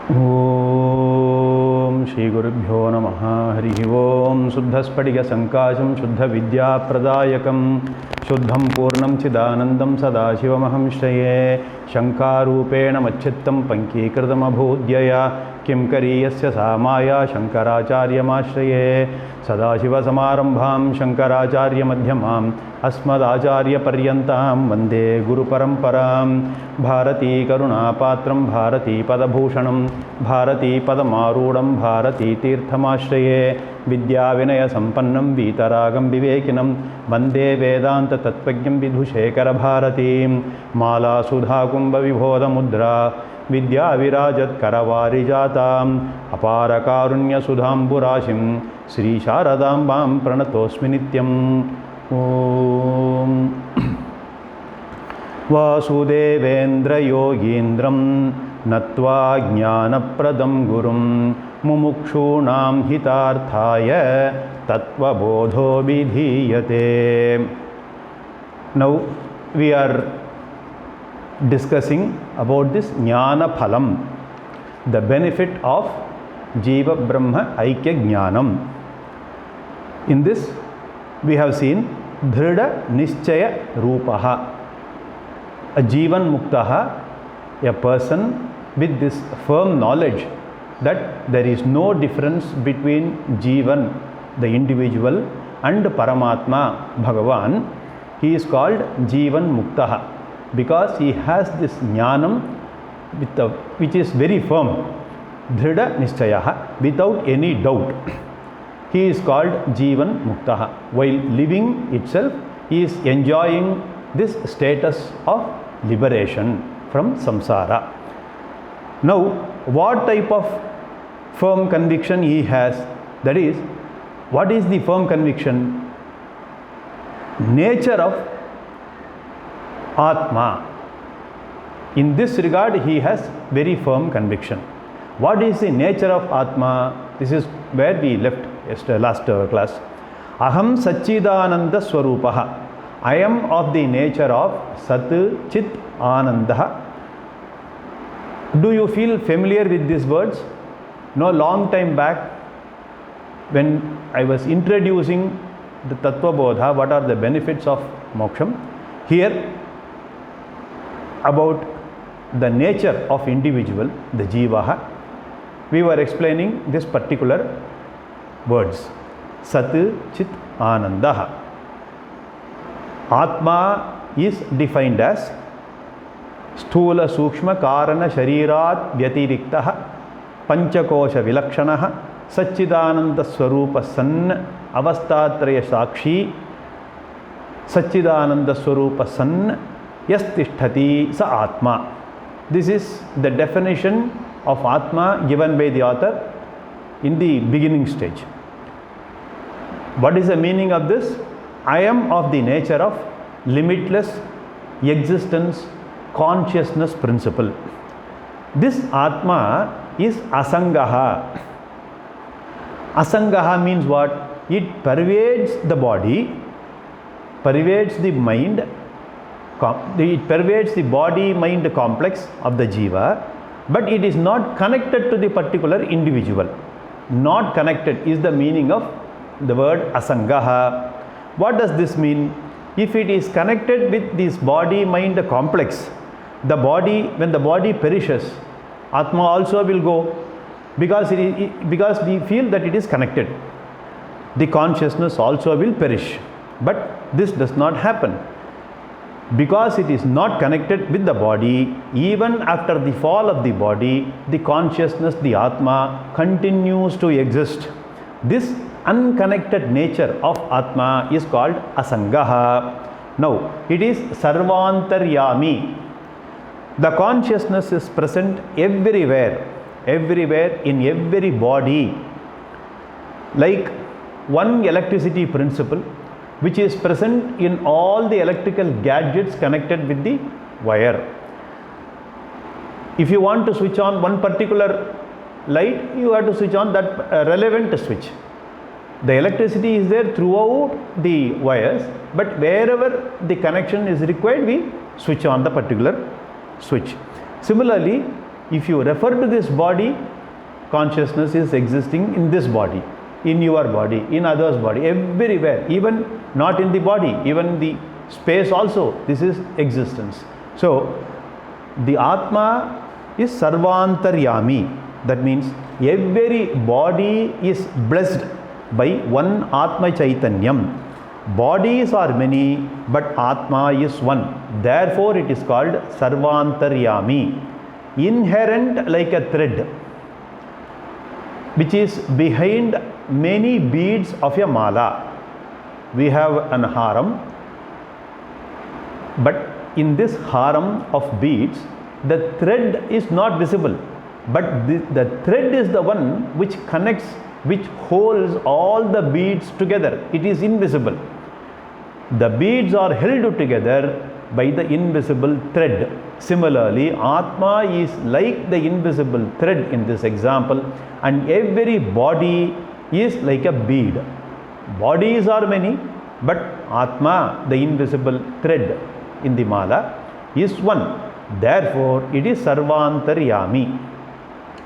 Om Shri Gurubhyo Namaha Harihi Om Suddhaspadiga Sankasham Shuddha Vidya Pradayakam Shuddham Purnam Chidanandam Sadashivamaham Shraye Shankarupena Machittam Pankikritam Abhudyaya Kim Kariyasya Samaya Shankaracharya Mashraye Sadashiva Samarambham Shankaracharya Madhyamam Asmadacharya Paryantam Vande Guru Paramparam Bharati Karunapatram Bharati Padabhushanam Bharati Padamarudam Bharati Tirthamashraye Vidya Vinaya Sampannam Vitaragam Vivekinam Vande Vedanta Tattvabodham Vidhushekara Bharati Mala Sudha Kumbha Vibhoda Mudra Vidya Virajat Karavarijata Apara Karunya Sudham Burashim Sri Sharadambam Pranatosmi Nityam Om Vasudevendra Yogindram Natva Jnanapradam Gurum Mumukshunam Hitarthaya Tattvabodho Vidhiyate. Now we are discussing about this Jnana Phalam, the benefit of Jiva Brahma Aikya Jnanam. In this we have seen Dhrida Nischaya Rupaha. A Jivan Muktaha, a person with this firm knowledge that there is no difference between Jivan, the individual, and Paramatma, Bhagavan. He is called Jivan Muktaha because he has this Jnanam which is very firm. Dhrida Nischaya, without any doubt. He is called Jivan Muktaha. While living itself, he is enjoying this status of liberation from samsara. Now, what type of firm conviction he has? That is, what is the firm conviction? Nature of Atma. In this regard, he has very firm conviction. What is the nature of Atma? This is where we left last class. Aham Satchidananda Swarupaha. I am of the nature of Sat Chit Ananda. Do you feel familiar with these words? No, long time back when I was introducing the Tattvabodha, what are the benefits of moksham? Here about the nature of individual, the Jivaha, we were explaining this particular words. Sat Chit Ananda. Atma is defined as Sthula Sukshma Karana Sharirat Vyatiriktaha Panchakosha Vilakshanaha Satchidananda Swarupa San Avastatraya Sakshi Satchidananda Swarupa San Yastisthati Sa Atma. This is the definition of Atma given by the author in the beginning stage. What is the meaning of this? I am of the nature of limitless existence, consciousness principle. This Atma is Asangaha. Asangaha means what? It pervades the body, pervades the mind, it pervades the body-mind complex of the Jiva, but it is not connected to the particular individual. Not connected is the meaning of the word Asangaha. What does this mean? If it is connected with this body-mind complex, the body, when the body perishes, Atma also will go because we feel that it is connected. The consciousness also will perish. But this does not happen. Because it is not connected with the body, even after the fall of the body, the consciousness, the Atma, continues to exist. This unconnected nature of Atma is called Asangaha. Now, it is Sarvantaryami. The consciousness is present everywhere in every body. Like one electricity principle which is present in all the electrical gadgets connected with the wire. If you want to switch on one particular light, you have to switch on that relevant switch. The electricity is there throughout the wires, but wherever the connection is required, we switch on the particular switch. Similarly, If you refer to this body, consciousness is existing in this body, in your body, in others' body, everywhere, even not in the body, even the space also, this is existence. So, the Atma is Sarvantaryami. That means every body is blessed by one Atma Chaitanyam. Bodies are many, but Atma is one. Therefore, it is called Sarvantaryami. Inherent like a thread, which is behind many beads of a mala. We have an haram, but in this haram of beads, the thread is not visible, but the thread is the one which connects, which holds all the beads together. It is invisible. The beads are held together by the invisible thread. Similarly, Atma is like the invisible thread in this example, and every body is like a bead. Bodies are many, but Atma, the invisible thread in the mala, is one. Therefore, it is Sarvantaryami.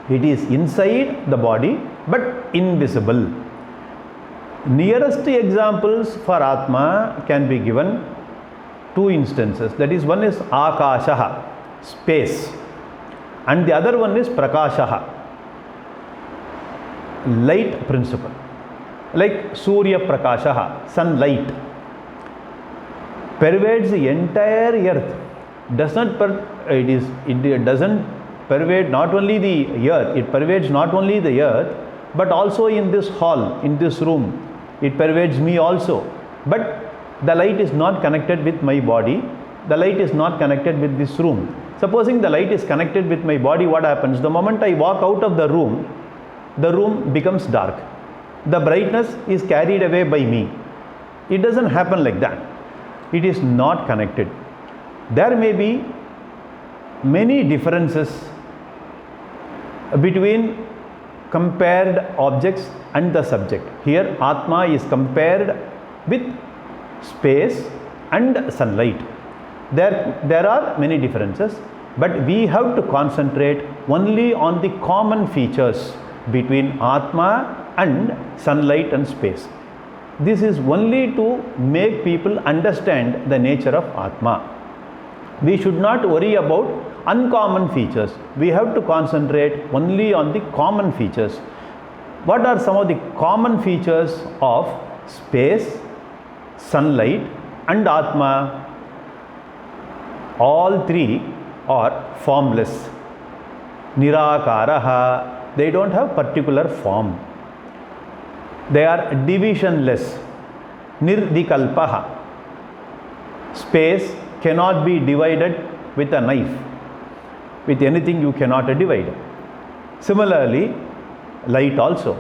It is inside the body, but invisible. Nearest examples for Atma can be given two instances. That is, one is Akashaha, space, and the other one is Prakashaha, light principle. Like Surya Prakashaha, sunlight, pervades the entire earth. It doesn't pervade not only the earth, it pervades not only the earth, but also in this hall, in this room. It pervades me also. But the light is not connected with my body. The light is not connected with this room. Supposing the light is connected with my body, what happens? The moment I walk out of the room becomes dark. The brightness is carried away by me. It doesn't happen like that. It is not connected. There may be many differences between compared objects and the subject. Here, Atma is compared with space and sunlight. There are many differences, but we have to concentrate only on the common features between Atma and sunlight and space. This is only to make people understand the nature of Atma. We should not worry about uncommon features. We have to concentrate only on the common features. What are some of the common features of space, sunlight and Atma? All three are formless. Nirakaraha, they don't have particular form. They are divisionless. Nirvikalpaha, space cannot be divided with a knife. With anything you cannot divide. Similarly, light also.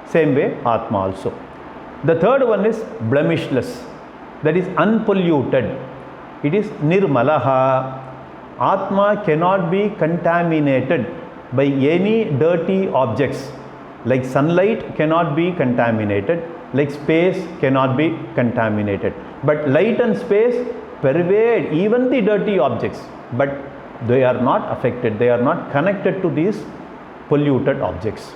Same way, Atma also. The third one is blemishless. That is unpolluted. It is nirmalaha. Atma cannot be contaminated by any dirty objects. Like sunlight cannot be contaminated. Like space cannot be contaminated. But light and space pervade even the dirty objects. But they are not affected. They are not connected to these polluted objects.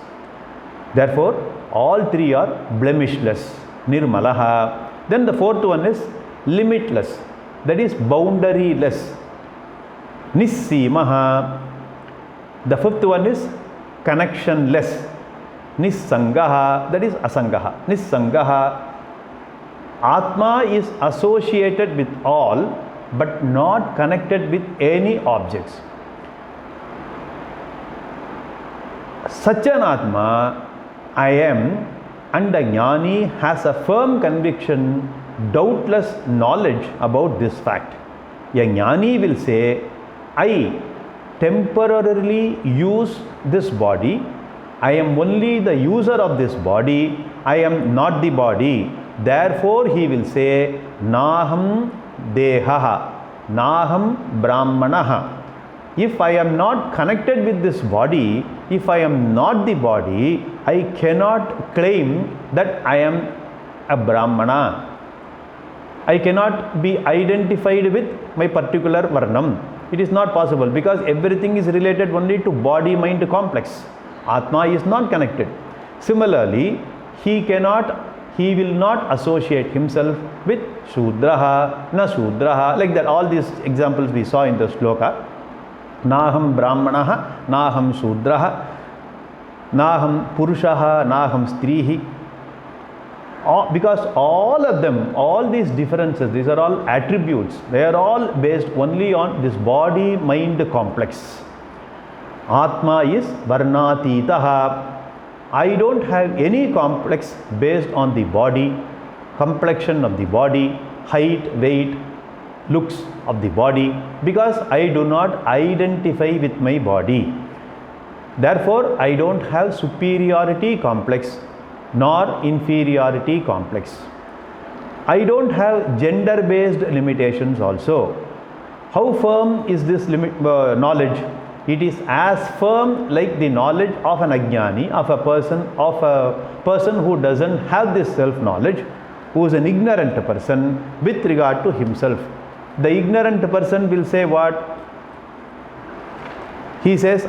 Therefore, all three are blemishless. Nirmalaha. Then the fourth one is limitless. That is boundaryless. Nissimaha. The fifth one is connectionless. Nissangaha. That is asangaha. Nissangaha. Atma is associated with all, but not connected with any objects. Such an Atma, I am, and the Jnani has a firm conviction, doubtless knowledge about this fact. A Jnani will say, I temporarily use this body. I am only the user of this body. I am not the body. Therefore, he will say, Naham Dehaha, Naham Brahmanaha. If I am not connected with this body, if I am not the body, I cannot claim that I am a Brahmana. I cannot be identified with my particular Varnam. It is not possible because everything is related only to body-mind complex. Atma is not connected. Similarly, he will not associate himself with Shudraha, na Shudraha, like that. All these examples we saw in the sloka. Naham Brahmanaha, Naham Shudraha, Naham Purushaha, Naham Strihi. Because all of them, all these differences, these are all attributes. They are all based only on this body-mind complex. Atma is Varnatitaha. I don't have any complex based on the body, complexion of the body, height, weight, looks of the body, because I do not identify with my body. Therefore, I don't have superiority complex nor inferiority complex. I don't have gender-based limitations also. How firm is this knowledge? It is as firm like the knowledge of an ajnani, of a person who doesn't have this self-knowledge, who is an ignorant person with regard to himself. The ignorant person will say what? He says,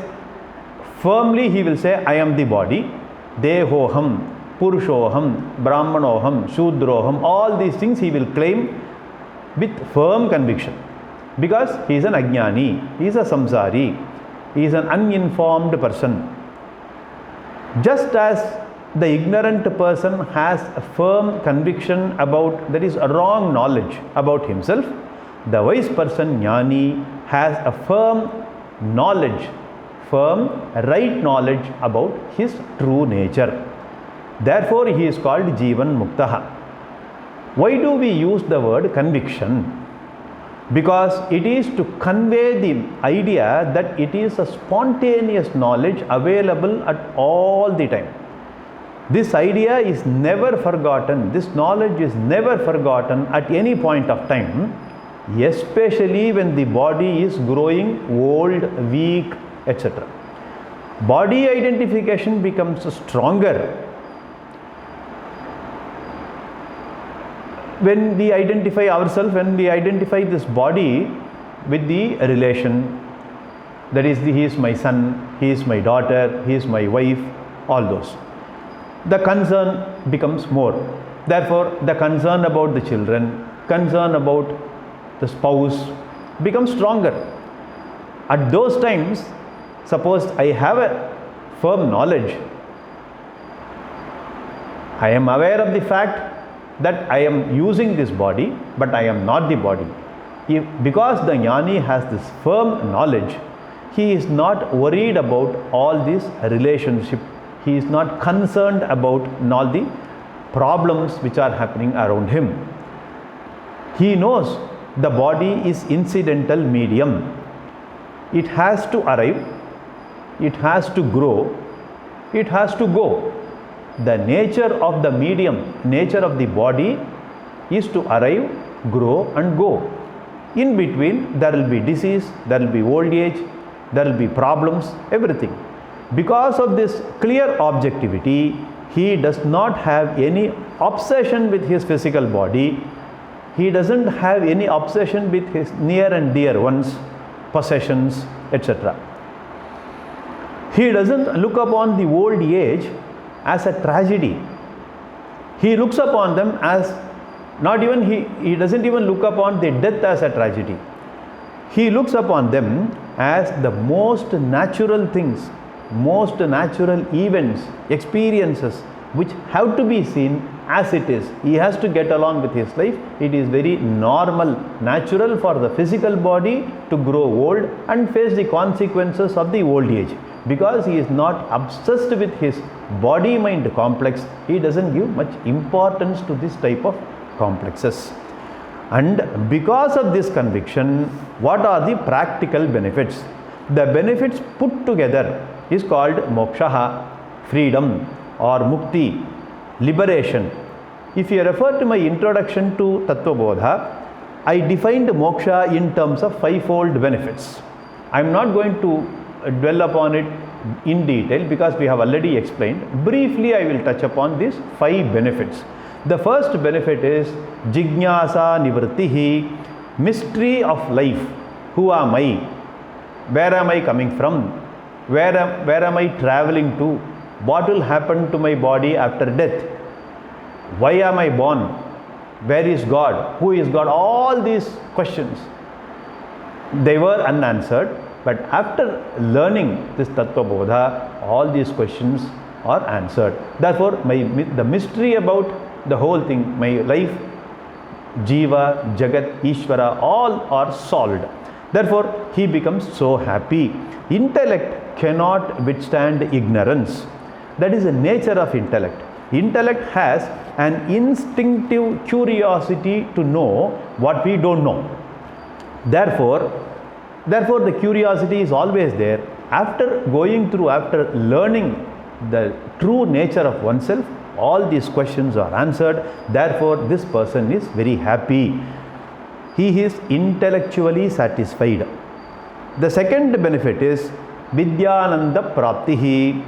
firmly he will say, I am the body, dehoham, purushoham, brahmanoham, shudroham, all these things he will claim with firm conviction. Because he is an ajnani, he is a samsari, he is an uninformed person. Just as the ignorant person has a firm conviction about, that is a wrong knowledge about himself, the wise person, jnani, has a firm knowledge, firm right knowledge about his true nature. Therefore, he is called Jivan Muktaha. Why do we use the word conviction? Because it is to convey the idea that it is a spontaneous knowledge available at all the time. This idea is never forgotten. This knowledge is never forgotten at any point of time, especially when the body is growing old, weak, etc. Body identification becomes stronger when we identify ourselves, when we identify this body with the relation, that is, he is my son, he is my daughter, he is my wife, all those. The concern becomes more. Therefore, the concern about the children, concern about the spouse becomes stronger. At those times, suppose I have a firm knowledge, I am aware of the fact that I am using this body, but I am not the body. Because the jnani has this firm knowledge, he is not worried about all this relationship. He is not concerned about all the problems which are happening around him. He knows the body is incidental medium. It has to arrive, it has to grow, it has to go. The nature of the medium, nature of the body is to arrive, grow and go. In between, there will be disease, there will be old age, there will be problems, everything. Because of this clear objectivity, he does not have any obsession with his physical body. He doesn't have any obsession with his near and dear ones, possessions, etc. He doesn't look upon the old age as a tragedy. He looks upon them as, not even he doesn't even look upon the death as a tragedy. He looks upon them as the most natural things, most natural events, experiences which have to be seen as it is. He has to get along with his life. It is very normal, natural for the physical body to grow old and face the consequences of the old age. Because he is not obsessed with his body-mind complex, he doesn't give much importance to this type of complexes. And because of this conviction, what are the practical benefits? The benefits put together is called moksha, freedom or mukti, liberation. If you refer to my introduction to Tattvabodha, I defined moksha in terms of fivefold benefits. I am not going to dwell upon it in detail because we have already explained. Briefly, I will touch upon these 5 benefits. The first benefit is Jignasa Nivrittihi, mystery of life. Who am I? Where am I coming from? Where am I traveling to? What will happen to my body after death? Why am I born? Where is God? Who is God? All these questions, they were unanswered. But after learning this Tattvabodha, all these questions are answered. Therefore, the mystery about the whole thing, my life, Jiva, Jagat, Ishvara, all are solved. Therefore, he becomes so happy. Intellect cannot withstand ignorance. That is the nature of intellect. Intellect has an instinctive curiosity to know what we don't know. Therefore, the curiosity is always there. After learning the true nature of oneself, all these questions are answered. Therefore, this person is very happy. He is intellectually satisfied. The second benefit is Vidyananda Praptihi.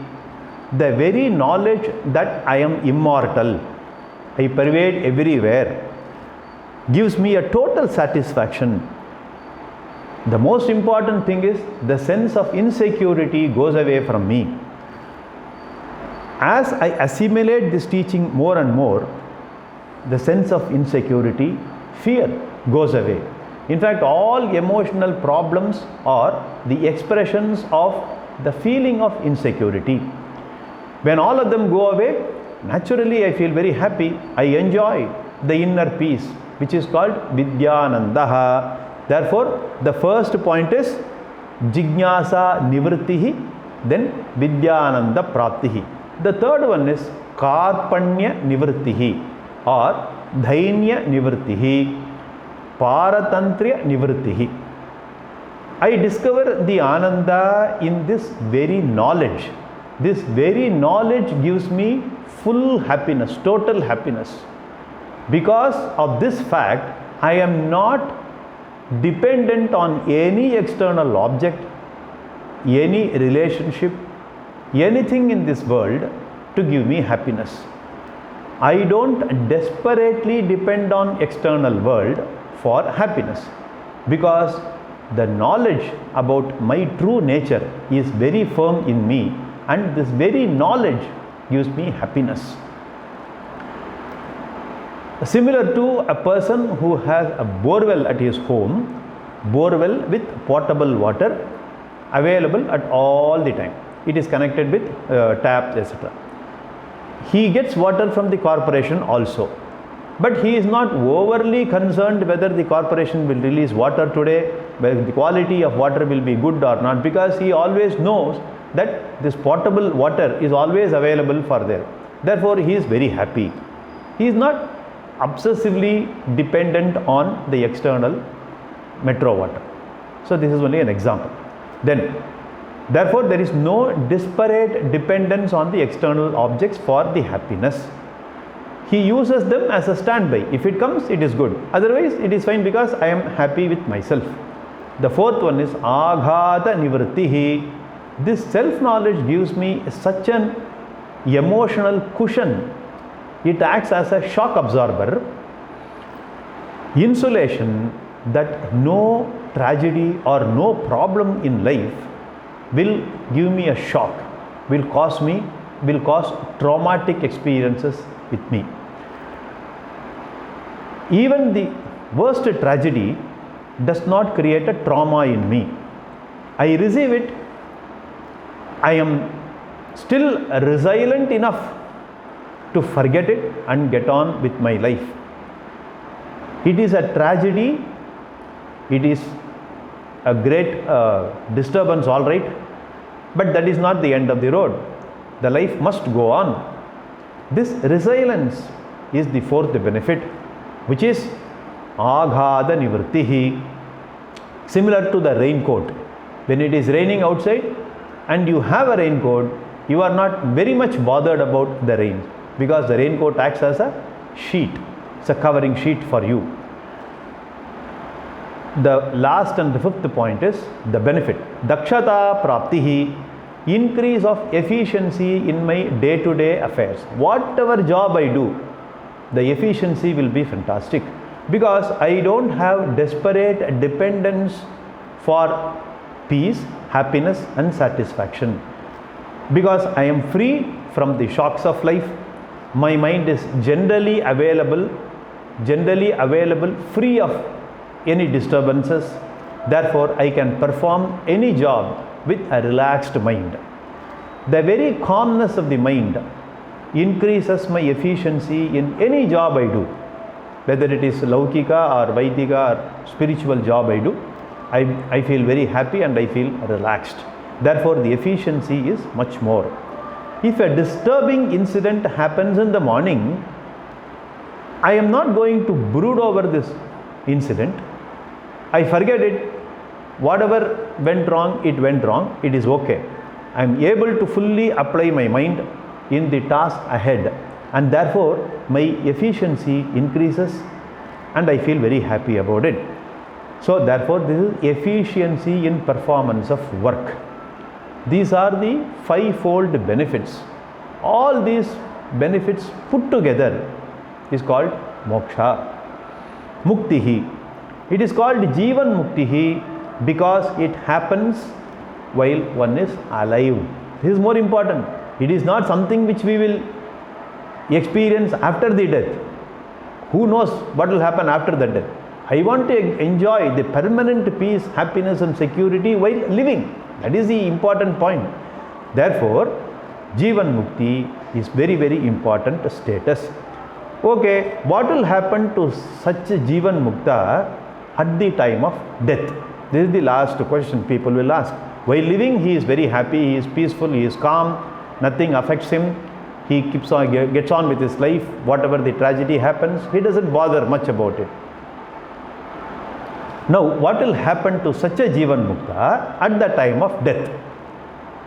The very knowledge that I am immortal, I pervade everywhere, gives me a total satisfaction. The most important thing is the sense of insecurity goes away from me. As I assimilate this teaching more and more, the sense of insecurity, fear goes away. In fact, all emotional problems are the expressions of the feeling of insecurity. When all of them go away, naturally I feel very happy. I enjoy the inner peace, which is called Vidyanandaha. Therefore, the first point is Jignasa Nivrittihi, then Vidyananda Praptihi. The third one is Karpanya Nivrittihi or Dhainya Nivrittihi, Paratantriya Nivrittihi. I discover the Ananda in this very knowledge. This very knowledge gives me full happiness, total happiness. Because of this fact, I am not dependent on any external object, any relationship, anything in this world to give me happiness. I don't desperately depend on external world for happiness, because the knowledge about my true nature is very firm in me, and this very knowledge gives me happiness. Similar to a person who has a borewell at his home, borewell with potable water available at all the time. It is connected with taps, etc. He gets water from the corporation also. But he is not overly concerned whether the corporation will release water today, whether the quality of water will be good or not, because he always knows that this potable water is always available for them. Therefore, he is very happy. He is not obsessively dependent on the external metro water. So, this is only an example. Therefore, there is no disparate dependence on the external objects for the happiness. He uses them as a standby. If it comes, it is good. Otherwise, it is fine because I am happy with myself. The fourth one is Aghata Nivrittihi. This self-knowledge gives me such an emotional cushion. It acts as a shock absorber, insulation, that no tragedy or no problem in life will give me a shock, will cause traumatic experiences with me. Even the worst tragedy does not create a trauma in me. I receive it. I am still resilient enough to forget it and get on with my life. It is a tragedy. It is a great disturbance, all right. But that is not the end of the road. The life must go on. This resilience is the fourth benefit, which is Aghada Nivrittihi. Similar to the raincoat. When it is raining outside and you have a raincoat, you are not very much bothered about the rain, because the raincoat acts as a sheet. It's a covering sheet for you. The last and the fifth point is the benefit. Dakshata Praptihi. Increase of efficiency in my day-to-day affairs. Whatever job I do, the efficiency will be fantastic, because I don't have desperate dependence for peace, happiness and satisfaction. Because I am free from the shocks of life, my mind is generally available, free of any disturbances. Therefore, I can perform any job with a relaxed mind. The very calmness of the mind increases my efficiency in any job I do. Whether it is Laukika or Vaidika or spiritual job I do, I feel very happy and I feel relaxed. Therefore, the efficiency is much more. If a disturbing incident happens in the morning, I am not going to brood over this incident. I forget it. Whatever went wrong, it went wrong. It is okay. I am able to fully apply my mind in the task ahead, and therefore my efficiency increases and I feel very happy about it. So therefore, this is efficiency in performance of work. These are the fivefold benefits. All these benefits put together is called moksha. Muktihi. It is called Jivan Muktihi because it happens while one is alive. This is more important. It is not something which we will experience after the death. Who knows what will happen after the death? I want to enjoy the permanent peace, happiness and security while living. That is the important point. Therefore, Jivan Mukti is very, very important status. Okay, what will happen to such a Jivan Mukta at the time of death? This is the last question people will ask. While living, he is very happy, he is peaceful, he is calm, nothing affects him, he gets on with his life, whatever the tragedy happens, he doesn't bother much about it. Now, what will happen to such a Jivan Mukta at the time of death?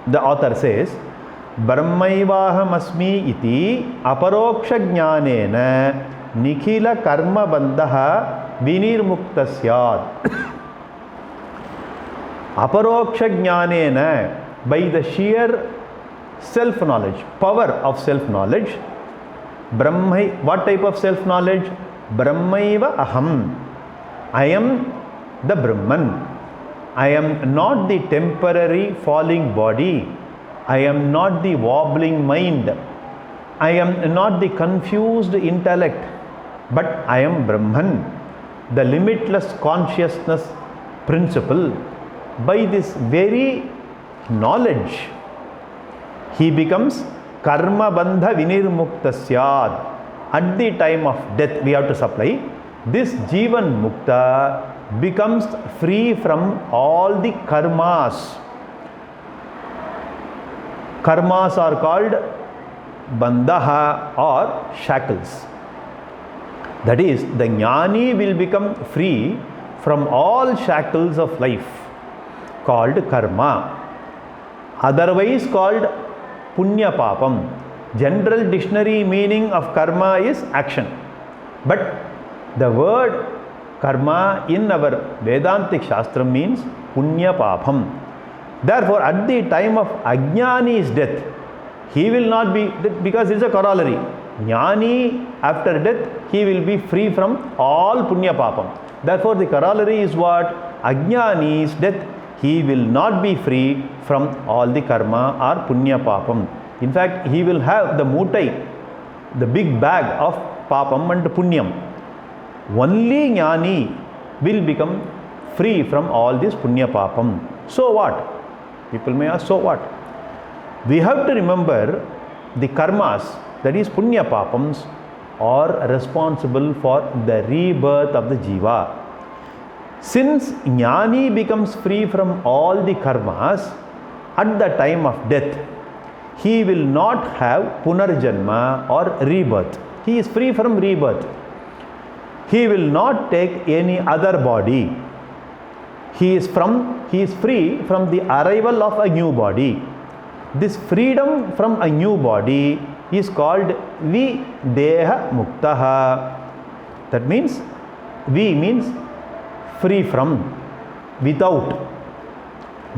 The author says, Brahmaivaham asmi iti aparoksha jnanena nikhila karma bandhaha vinirmukta syad. Aparoksha jnanena, by the sheer self-knowledge, power of self-knowledge. What type of self-knowledge? Brahmaiva aham. I am the Brahman. I am not the temporary falling body. I am not the wobbling mind. I am not the confused intellect. But I am Brahman, the limitless consciousness principle. By this very knowledge, he becomes karma bandha vinirmukta syad. At the time of death, we have to supply. This Jivan Mukta becomes free from all the karmas. Karmas are called bandhaha or shackles. That is, the jnani will become free from all shackles of life, called karma. Otherwise called punya papam. General dictionary meaning of karma is action. But the word karma in our Vedantic Shastra means punya papam. Therefore, at the time of ajnani's death, he will not be, because it is a corollary. Jnani after death, he will be free from all punya papam. Therefore, the corollary is what? Ajnani's death, he will not be free from all the karma or punya papam. In fact, he will have the mutai, the big bag of papam and punyam. Only jnani will become free from all this punya papam. So what? People may ask, so what? We have to remember the karmas, that is punya papams, are responsible for the rebirth of the jiva. Since jnani becomes free from all the karmas at the time of death, he will not have punarjanma or rebirth. He is free from rebirth. He will not take any other body. He is free from the arrival of a new body. This freedom from a new body is called videha muktaha. That means, vi means free from, without.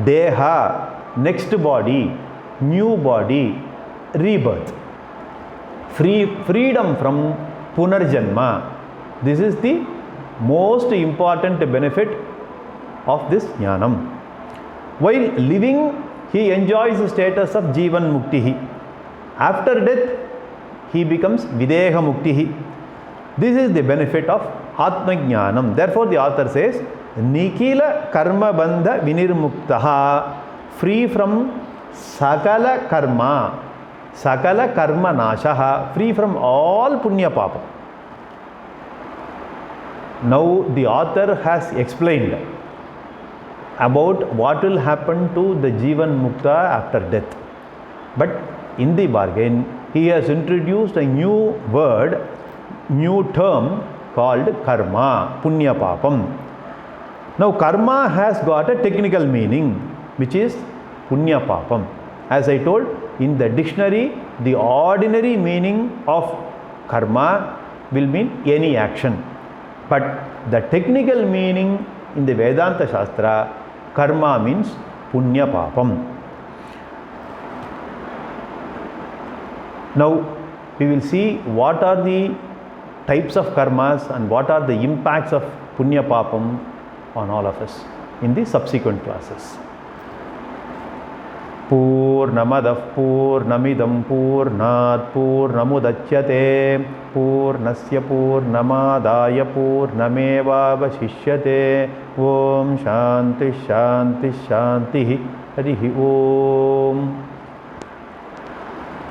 Deha, next body, new body, rebirth. Freedom from punarjanma. This is the most important benefit of this jnanam. While living, he enjoys the status of Jivan Muktihi. After death, he becomes Videha Muktihi. This is the benefit of Atma Jnanam. Therefore, the author says, Nikila Karma Bandha Vinirmuktaha, free from Sakala Karma, Sakala Karma Nashaha, free from all Punya Papa. Now, the author has explained about what will happen to the Jivan Mukta after death. But in the bargain, he has introduced a new word, new term called karma, punya papam. Now, karma has got a technical meaning, which is punya papam. As I told, in the dictionary, the ordinary meaning of karma will mean any action. But the technical meaning in the Vedanta Shastra, karma means punya papam. Now, we will see what are the types of karmas and what are the impacts of punya papam on all of us in the subsequent classes. Purnamadah Purnamidam Purnat Purnamudachyate Purnasya Purnamadaya Purnameva Vashishyate. Om Shanti Shanti Shanti. Harihi Om.